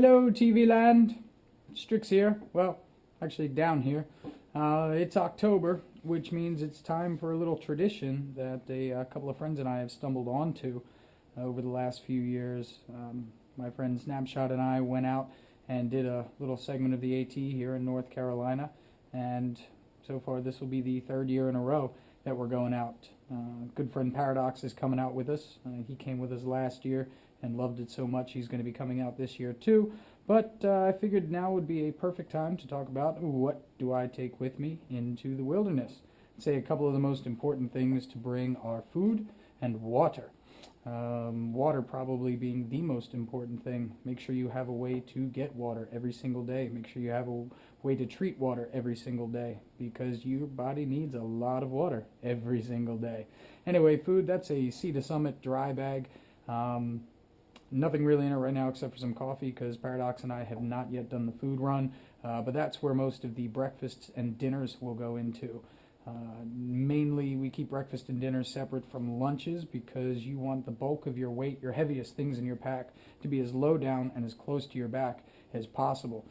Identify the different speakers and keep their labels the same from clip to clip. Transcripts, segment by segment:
Speaker 1: Hello, TV land. Strix here. Well, actually down here. It's October, which means it's time for a little tradition that a couple of friends and I have stumbled onto over the last few years. My friend Snapshot and I went out and did a little segment of the AT here in North Carolina, and so far this will be the third year in a row that we're going out. Good friend Paradox is coming out with us. He came with us last year and loved it so much he's going to be coming out this year too. But I figured now would be a perfect time to talk about what do I take with me into the wilderness. I'd say a couple of the most important things to bring are food and water. Water probably being the most important thing. Make sure you have a way to get water every single day. Make sure you have a way to treat water every single day, because your body needs a lot of water every single day. Anyway, food, that's a Sea to Summit dry bag. Nothing really in it right now except for some coffee, because Paradox and I have not yet done the food run, but that's where most of the breakfasts and dinners will go into. Mainly we keep breakfast and dinner separate from lunches, because you want the bulk of your weight, your heaviest things in your pack, to be as low down and as close to your back as possible.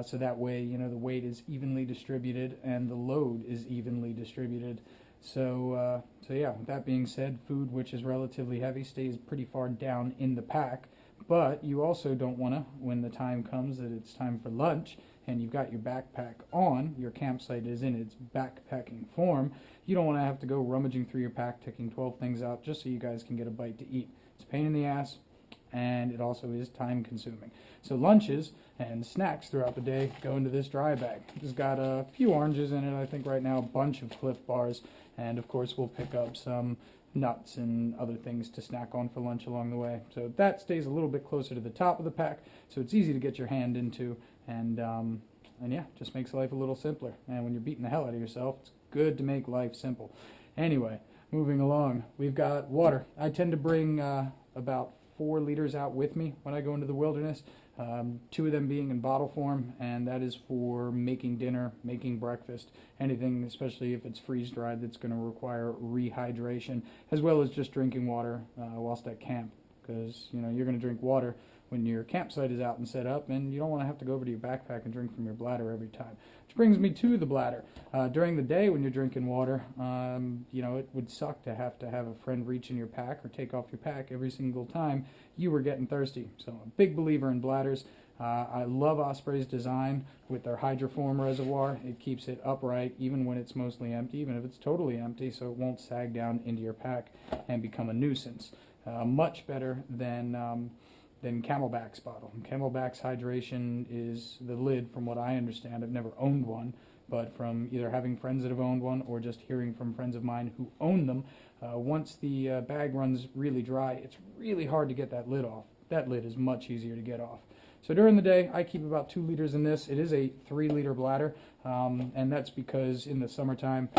Speaker 1: So that way, you know, the weight is evenly distributed and the load is evenly distributed. So yeah, with that being said, food which is relatively heavy stays pretty far down in the pack, but you also don't want to, when the time comes that it's time for lunch and you've got your backpack on, your campsite is in its backpacking form, you don't want to have to go rummaging through your pack, taking 12 things out just so you guys can get a bite to eat. It's a pain in the ass, and it also is time consuming. So lunches and snacks throughout the day go into this dry bag. It's got a few oranges in it, I think right now, a bunch of Cliff Bars, and of course we'll pick up some nuts and other things to snack on for lunch along the way. So that stays a little bit closer to the top of the pack, so it's easy to get your hand into, and yeah, just makes life a little simpler. And when you're beating the hell out of yourself, it's good to make life simple. Anyway, moving along, we've got water. I tend to bring about 4 liters out with me when I go into the wilderness, 2 of them being in bottle form, and that is for making dinner, making breakfast, anything, especially if it's freeze-dried, that's going to require rehydration, as well as just drinking water whilst at camp, because you know you're going to drink water when your campsite is out and set up, and you don't want to have to go over to your backpack and drink from your bladder every time. Which brings me to the bladder. During the day when you're drinking water, you know, it would suck to have a friend reach in your pack or take off your pack every single time you were getting thirsty. So I'm a big believer in bladders. I love Osprey's design with their hydroform reservoir. It keeps it upright even when it's mostly empty, even if it's totally empty, so it won't sag down into your pack and become a nuisance. Much better than Camelback's bottle. Camelback's hydration is the lid, from what I understand. I've never owned one, but from either having friends that have owned one or just hearing from friends of mine who own them, once the bag runs really dry, it's really hard to get that lid off. That lid is much easier to get off. So during the day, I keep about 2 liters in this. It is a 3-liter bladder, and that's because in the summertime,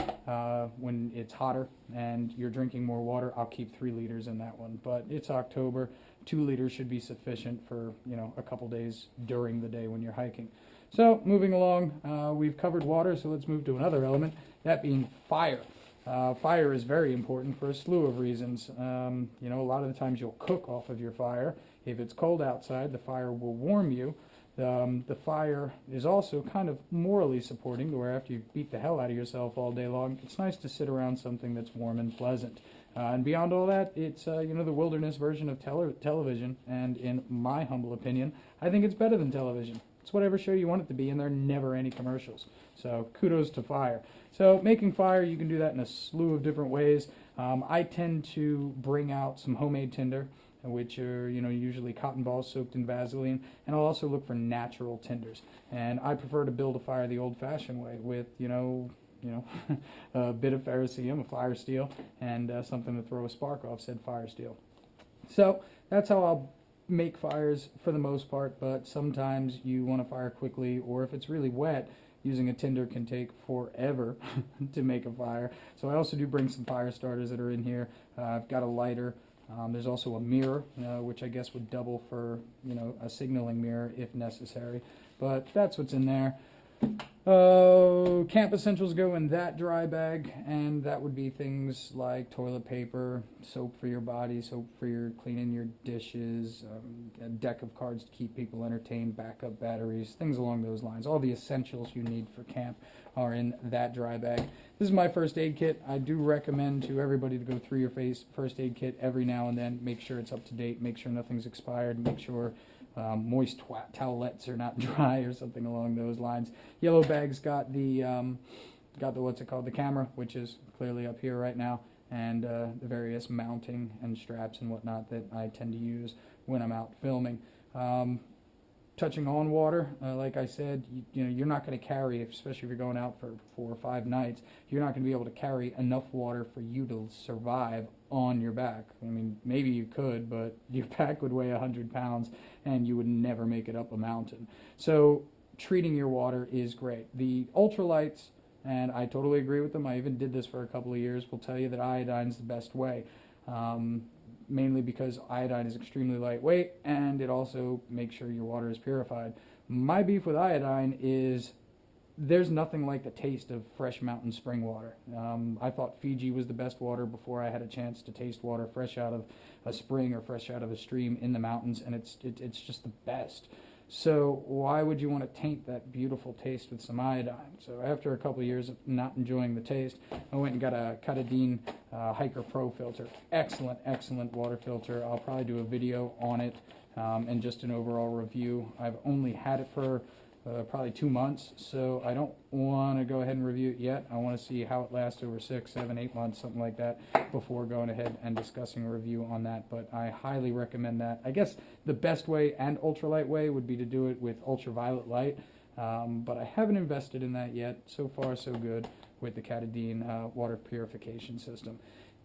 Speaker 1: when it's hotter and you're drinking more water, I'll keep 3 liters in that one. But it's October. 2 liters should be sufficient for, you know, a couple days during the day when you're hiking. So moving along, we've covered water, so let's move to another element, that being fire. Fire is very important for a slew of reasons. You know, a lot of the times you'll cook off of your fire. If it's cold outside, the fire will warm you. The fire is also kind of morally supporting, to where after you beat the hell out of yourself all day long, it's nice to sit around something that's warm and pleasant. And beyond all that, it's you know, the wilderness version of television, and in my humble opinion, I think it's better than television. It's whatever show you want it to be, and there are never any commercials. So kudos to fire. So making fire, you can do that in a slew of different ways. I tend to bring out some homemade tinder, which are, you know, usually cotton balls soaked in Vaseline, and I'll also look for natural tinders. And I prefer to build a fire the old-fashioned way with, you know, a bit of ferrocerium, a fire steel, and something to throw a spark off said fire steel. So that's how I'll make fires for the most part, but sometimes you want to fire quickly, or if it's really wet, using a tinder can take forever to make a fire. So I also do bring some fire starters that are in here. I've got a lighter. There's also a mirror, which I guess would double for, you know, a signaling mirror if necessary. But that's what's in there. Camp essentials go in that dry bag, and that would be things like toilet paper, soap for your body, soap for your cleaning your dishes, a deck of cards to keep people entertained, backup batteries, things along those lines. All the essentials you need for camp are in that dry bag. This is my first aid kit. I do recommend to everybody to go through your first aid kit every now and then. Make sure it's up to date, make sure nothing's expired, make sure moist towelettes are not dry or something along those lines. Yellow bag's got the what's it called, the camera, which is clearly up here right now, and the various mounting and straps and whatnot that I tend to use when I'm out filming. Touching on water, like I said, you know, you're not going to carry, especially if you're going out for 4 or 5 nights, you're not going to be able to carry enough water for you to survive on your back. I mean, maybe you could, but your back would weigh 100 pounds and you would never make it up a mountain. So treating your water is great. The ultralights, and I totally agree with them, I even did this for a couple of years, will tell you that iodine's the best way. Mainly because iodine is extremely lightweight, and it also makes sure your water is purified. My beef with iodine is there's nothing like the taste of fresh mountain spring water. I thought Fiji was the best water before I had a chance to taste water fresh out of a spring or fresh out of a stream in the mountains, and it's just the best. So why would you want to taint that beautiful taste with some iodine? So after a couple of years of not enjoying the taste, I went and got a Katadyn Hiker Pro filter. Excellent, excellent water filter. I'll probably do a video on it and just an overall review. I've only had it for probably 2 months, so I don't want to go ahead and review it yet. I want to see how it lasts over 6, 7, 8 months, something like that, before going ahead and discussing a review on that. But I highly recommend that. I guess the best way and ultralight way would be to do it with ultraviolet light, but I haven't invested in that yet. So far, so good with the Katadyn water purification system.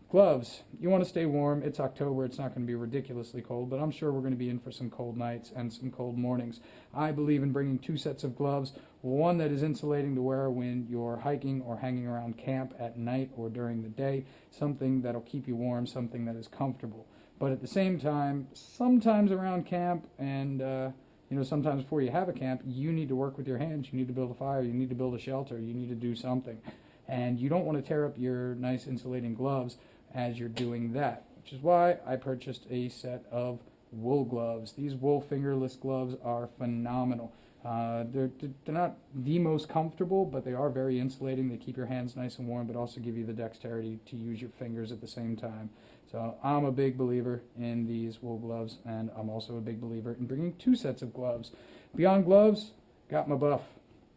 Speaker 1: Gloves. You want to stay warm. It's October. It's not going to be ridiculously cold, but I'm sure we're going to be in for some cold nights and some cold mornings. I believe in bringing 2 sets of gloves, one that is insulating to wear when you're hiking or hanging around camp at night or during the day, something that'll keep you warm, something that is comfortable. But at the same time, sometimes around camp and sometimes before you have a camp, you need to work with your hands. You need to build a fire. You need to build a shelter. You need to do something. And you don't want to tear up your nice insulating gloves as you're doing that, which is why I purchased a set of wool gloves. These wool fingerless gloves are phenomenal. They're not the most comfortable, but they are very insulating. They keep your hands nice and warm, but also give you the dexterity to use your fingers at the same time. So I'm a big believer in these wool gloves, and I'm also a big believer in bringing 2 sets of gloves. Beyond gloves, got my buff.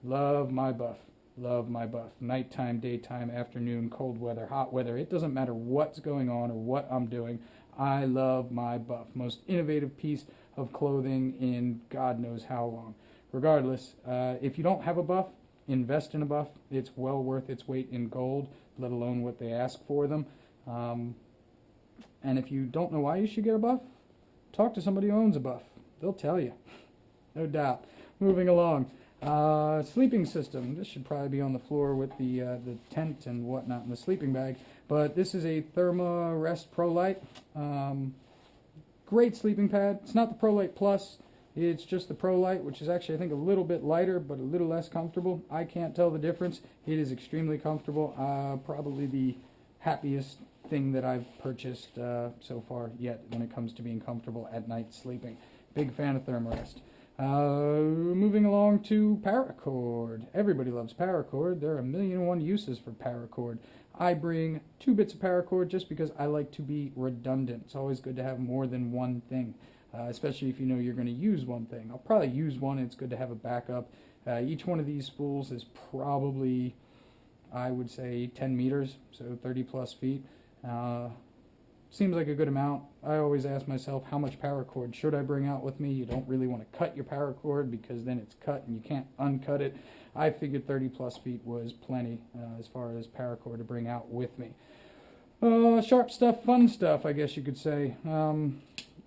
Speaker 1: Love my buff. Love my buff. Nighttime, daytime, afternoon, cold weather, hot weather. It doesn't matter what's going on or what I'm doing. I love my buff. Most innovative piece of clothing in God knows how long. Regardless, if you don't have a buff, invest in a buff. It's well worth its weight in gold, let alone what they ask for them. And if you don't know why you should get a buff, talk to somebody who owns a buff. They'll tell you. No doubt. Moving along. Sleeping system. This should probably be on the floor with the tent and whatnot in the sleeping bag. But this is a Therma Rest Pro Light. Great sleeping pad. It's not the Pro Light Plus. It's just the Pro Light, which is actually, I think, a little bit lighter, but a little less comfortable. I can't tell the difference. It is extremely comfortable. Probably the happiest thing that I've purchased so far yet when it comes to being comfortable at night sleeping. Big fan of Therma Rest. Moving along to paracord. Everybody loves paracord. There are 1,000,001 uses for paracord. I bring 2 bits of paracord just because I like to be redundant. It's always good to have more than one thing, especially if you know you're going to use one thing. I'll probably use one. It's good to have a backup. Each one of these spools is probably, I would say, 10 meters, so 30 plus feet. Seems like a good amount. I always ask myself, how much paracord should I bring out with me? You don't really want to cut your paracord because then it's cut and you can't uncut it. I figured 30 plus feet was plenty as far as paracord to bring out with me. Sharp stuff, fun stuff, I guess you could say.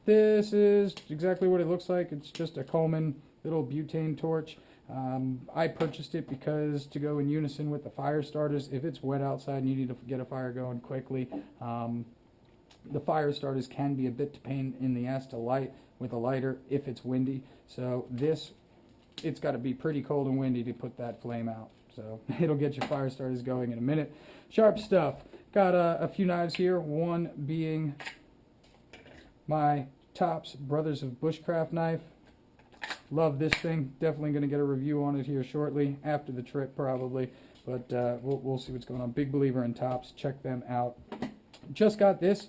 Speaker 1: This is exactly what it looks like. It's just a Coleman little butane torch. I purchased it because to go in unison with the fire starters, if it's wet outside and you need to get a fire going quickly, the fire starters can be a bit pain in the ass to light with a lighter if it's windy. So this it's got to be pretty cold and windy to put that flame out. So it'll get your fire starters going in a minute. Sharp stuff. Got a few knives here, one being my Tops Brothers of Bushcraft knife. Love this thing. Definitely going to get a review on it here shortly, after the trip probably. But we'll see what's going on. Big believer in Tops. Check them out. Just got this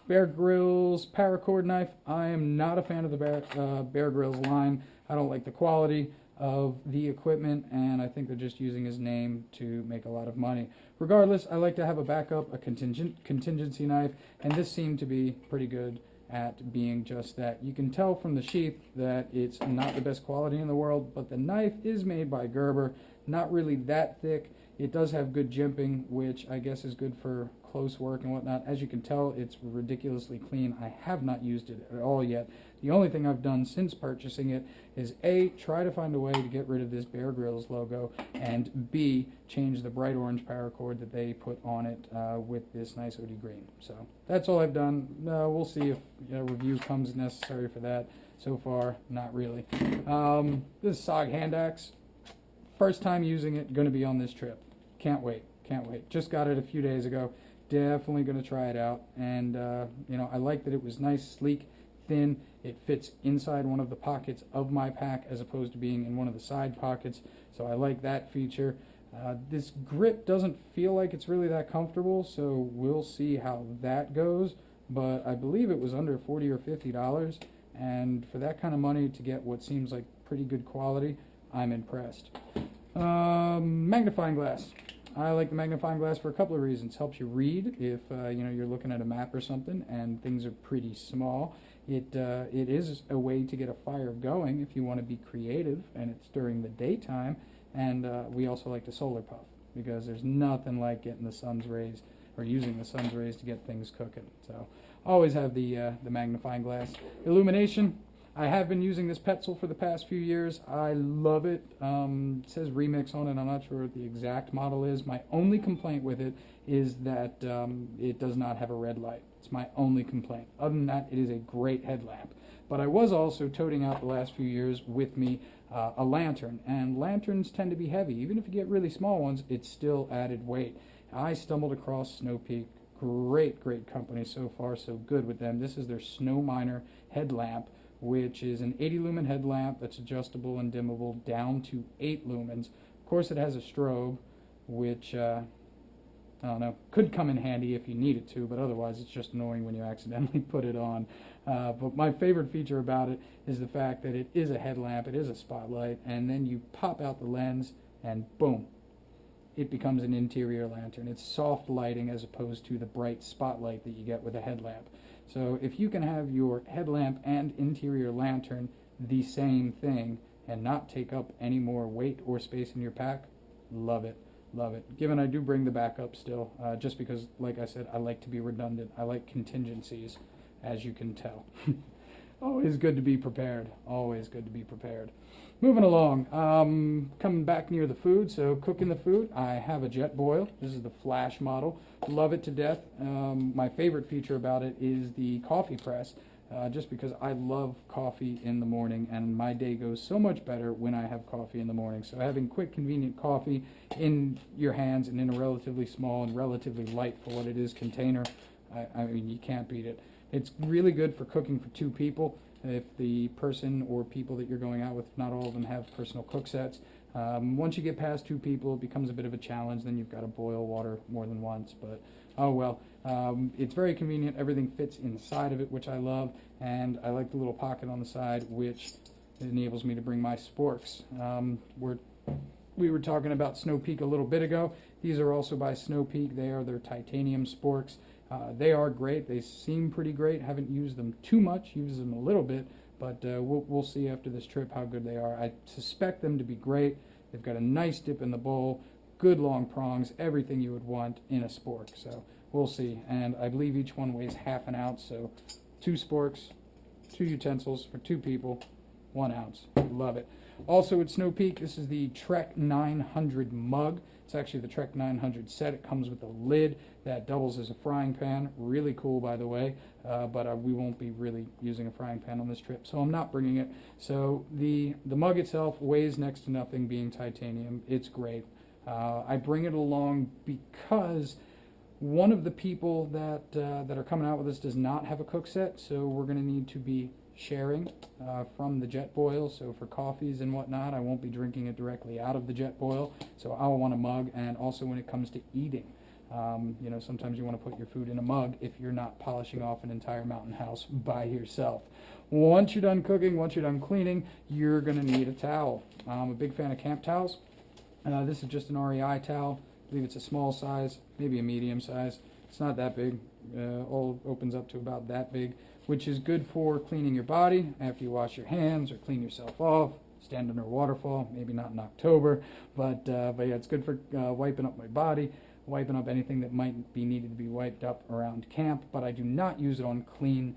Speaker 1: Bear Grylls paracord knife. I am not a fan of the Bear Grylls line. I don't like the quality of the equipment, and I think they're just using his name to make a lot of money. Regardless, I like to have a backup, a contingency knife, and this seemed to be pretty good at being just that. You can tell from the sheath that it's not the best quality in the world, but the knife is made by Gerber, not really that thick. It does have good jimping, which I guess is good for close work and whatnot. As you can tell, it's ridiculously clean. I have not used it at all yet. The only thing I've done since purchasing it is A, try to find a way to get rid of this Bear Grylls logo, and B, change the bright orange paracord that they put on it with this nice OD green. So that's all I've done. We'll see if a review comes necessary for that. So far, not really. This is SOG hand axe. First time using it, going to be on this trip. Can't wait, can't wait. Just got it a few days ago. Definitely going to try it out. And, you know, I like that it was nice, sleek, thin. It fits inside one of the pockets of my pack as opposed to being in one of the side pockets. So I like that feature. This grip doesn't feel like it's really that comfortable, so we'll see how that goes. But I believe it was under $40 or $50. And for that kind of money to get what seems like pretty good quality, I'm impressed. Magnifying glass. I like the magnifying glass for a couple of reasons. Helps you read if you know, you're looking at a map or something and things are pretty small. It is a way to get a fire going if you want to be creative, and it's during the daytime. And we also like the solar puff, because there's nothing like getting the sun's rays or using the sun's rays to get things cooking. So always have the magnifying glass. Illumination. I have been using this Petzl for the past few years. I love it. It says Remix on it. I'm not sure what the exact model is. My only complaint with it is that it does not have a red light. It's my only complaint. Other than that, it is a great headlamp. But I was also toting out the last few years with me a lantern. And lanterns tend to be heavy. Even if you get really small ones, it's still added weight. I stumbled across Snow Peak. Great company so far, so good with them. This is their Snow Miner headlamp, which is an 80 lumen headlamp that's adjustable and dimmable down to 8 lumens. Of course, it has a strobe, which, I don't know, could come in handy if you need it to, but otherwise it's just annoying when you accidentally put it on. But my favorite feature about it is the fact that it is a headlamp, it is a spotlight, and then you pop out the lens and boom, it becomes an interior lantern. It's soft lighting as opposed to the bright spotlight that you get with a headlamp. So if you can have your headlamp and interior lantern the same thing and not take up any more weight or space in your pack, love it, love it. Given I do bring the backup still, just because, like I said, I like to be redundant. I like contingencies, as you can tell. Always good to be prepared, always good to be prepared. Moving along, coming back near the food, so cooking the food, I have a jet boil. This is the Flash model. Love it to death. My favorite feature about it is the coffee press, just because I love coffee in the morning, and my day goes so much better when I have coffee in the morning. So having quick, convenient coffee in your hands and in a relatively small and relatively light for what it is container, I mean, you can't beat it. It's really good for cooking for 2 people. If the person or people that you're going out with, not all of them have personal cook sets. Once you get past 2 people, it becomes a bit of a challenge. Then you've got to boil water more than once. But, oh well. It's very convenient. Everything fits inside of it, which I love. And I like the little pocket on the side, which enables me to bring my sporks. We were talking about Snow Peak a little bit ago. These are also by Snow Peak. They are their titanium sporks. They are great. They seem pretty great. Haven't used them too much. Used them a little bit, but we'll see after this trip how good they are. I suspect them to be great. They've got a nice dip in the bowl, good long prongs, everything you would want in a spork. So we'll see. And I believe each one weighs half an ounce. So 2 sporks, 2 utensils for 2 people, 1 ounce. Love it. Also at Snow Peak, this is the Trek 900 mug. It's It's actually the Trek 900 set. It comes with a lid that doubles as a frying pan. Really cool, by the way, but we won't be really using a frying pan on this trip, so I'm not bringing it. So the mug itself weighs next to nothing, being titanium. It's great. I bring it along because one of the people that are coming out with us does not have a cook set, so we're going to need to be sharing from the jet boil. So for coffees and whatnot, I won't be drinking it directly out of the jet boil, so I'll want a mug. And also when it comes to eating, you know, sometimes you want to put your food in a mug if you're not polishing off an entire mountain house by yourself. Once you're done cooking, once you're done cleaning, you're going to need a towel. I'm a big fan of camp towels. This is just an REI towel. I believe it's a small size, maybe a medium size. It's not that big. All opens up to about that big, which is good for cleaning your body after you wash your hands or clean yourself off, stand under a waterfall, maybe not in October, but yeah, it's good for wiping up my body, wiping up anything that might be needed to be wiped up around camp. But I do not use it on clean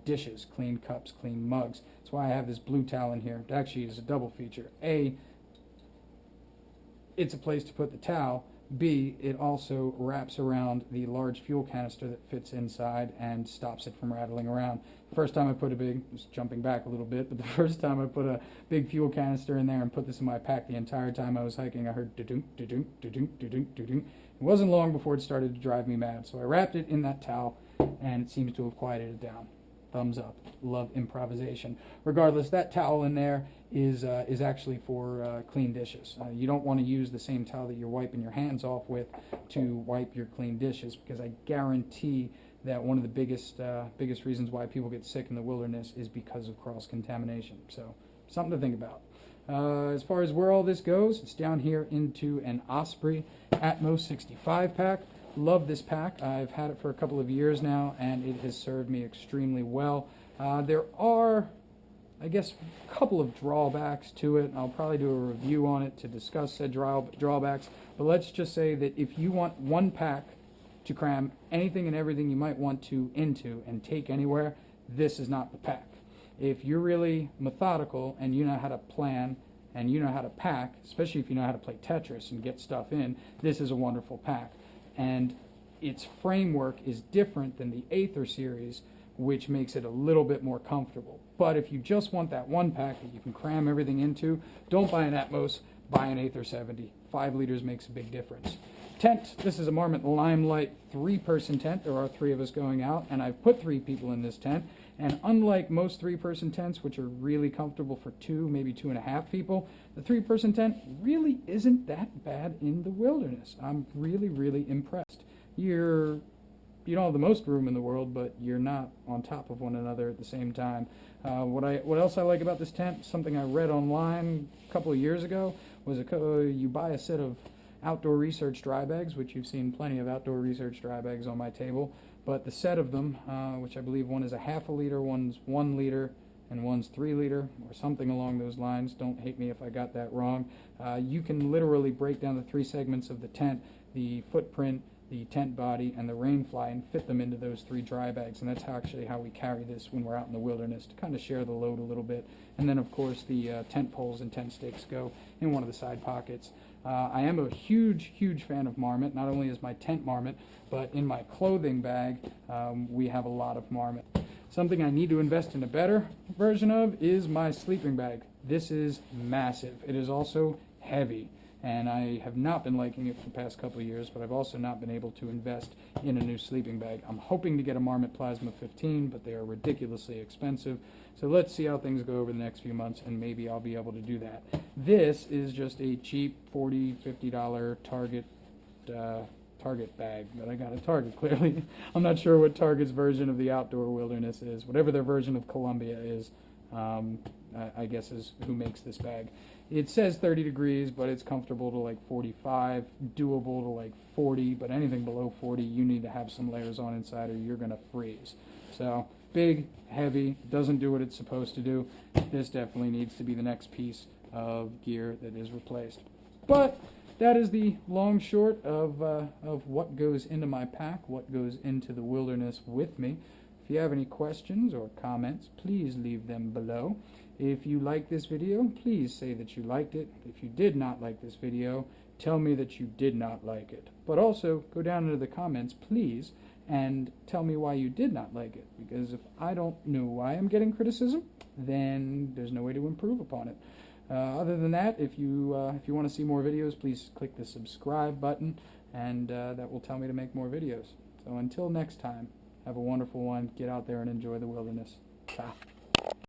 Speaker 1: dishes, clean cups, clean mugs. That's why I have this blue towel in here. It actually is a double feature. A, it's a place to put the towel. B, it also wraps around the large fuel canister that fits inside and stops it from rattling around. The first time I put just jumping back a little bit, but the first time I put a big fuel canister in there and put this in my pack, the entire time I was hiking, I heard do-dunk, do-dunk, do-dunk, do-dunk, do-dunk. It wasn't long before it started to drive me mad, so I wrapped it in that towel, and it seems to have quieted it down. Thumbs up. Love improvisation. Regardless, that towel in there is actually for clean dishes. You don't want to use the same towel that you're wiping your hands off with to wipe your clean dishes, because I guarantee that one of the biggest reasons why people get sick in the wilderness is because of cross-contamination. So, something to think about. As far as where all this goes, it's down here into an Osprey Atmos 65 pack. Love this pack. I've had it for a couple of years now, and it has served me extremely well. There are, I guess, a couple of drawbacks to it. I'll probably do a review on it to discuss said drawbacks, but let's just say that if you want one pack to cram anything and everything you might want to into and take anywhere, this is not the pack. If you're really methodical and you know how to plan and you know how to pack, especially if you know how to play Tetris and get stuff in, this is a wonderful pack. And its framework is different than the Aether series, which makes it a little bit more comfortable. But if you just want that one pack that you can cram everything into, don't buy an Atmos, buy an Aether 70. 5 liters makes a big difference. Tent, this is a Marmot Limelight 3-person tent. There are 3 of us going out, and I've put 3 people in this tent. And unlike most 3-person tents, which are really comfortable for 2, maybe 2.5 people, the 3-person tent really isn't that bad in the wilderness. I'm really, really impressed. You don't have the most room in the world, but you're not on top of one another at the same time. What else I like about this tent, something I read online a couple of years ago, was you buy a set of outdoor research dry bags, which you've seen plenty of outdoor research dry bags on my table, but the set of them, which I believe one is a half a liter, one's 1 liter, and one's 3 liter, or something along those lines. Don't hate me if I got that wrong. You can literally break down the 3 segments of the tent, the footprint, the tent body, and the rain fly, and fit them into those 3 dry bags. And that's actually how we carry this when we're out in the wilderness, to kind of share the load a little bit. And then, of course, the tent poles and tent stakes go in one of the side pockets. I am a huge, huge fan of Marmot. Not only is my tent Marmot, but in my clothing bag, we have a lot of Marmot. Something I need to invest in a better version of is my sleeping bag. This is massive. It is also heavy, and I have not been liking it for the past couple of years, but I've also not been able to invest in a new sleeping bag. I'm hoping to get a Marmot Plasma 15, but they are ridiculously expensive. So let's see how things go over the next few months, and maybe I'll be able to do that. This is just a cheap $40, $50 Target bag that I got at Target, clearly. I'm not sure what Target's version of the outdoor wilderness is. Whatever their version of Columbia is, I guess is who makes this bag. It says 30 degrees, but it's comfortable to like 45, doable to like 40, but anything below 40, you need to have some layers on inside or you're going to freeze. So, big, heavy, doesn't do what it's supposed to do. This definitely needs to be the next piece of gear that is replaced. But that is the long short of what goes into my pack, what goes into the wilderness with me. If you have any questions or comments, please leave them below. If you like this video, please say that you liked it. If you did not like this video, tell me that you did not like it. But also, go down into the comments, please, and tell me why you did not like it. Because if I don't know why I'm getting criticism, then there's no way to improve upon it. Other than that, if you want to see more videos, please click the subscribe button, and that will tell me to make more videos. So until next time, have a wonderful one. Get out there and enjoy the wilderness. Bye.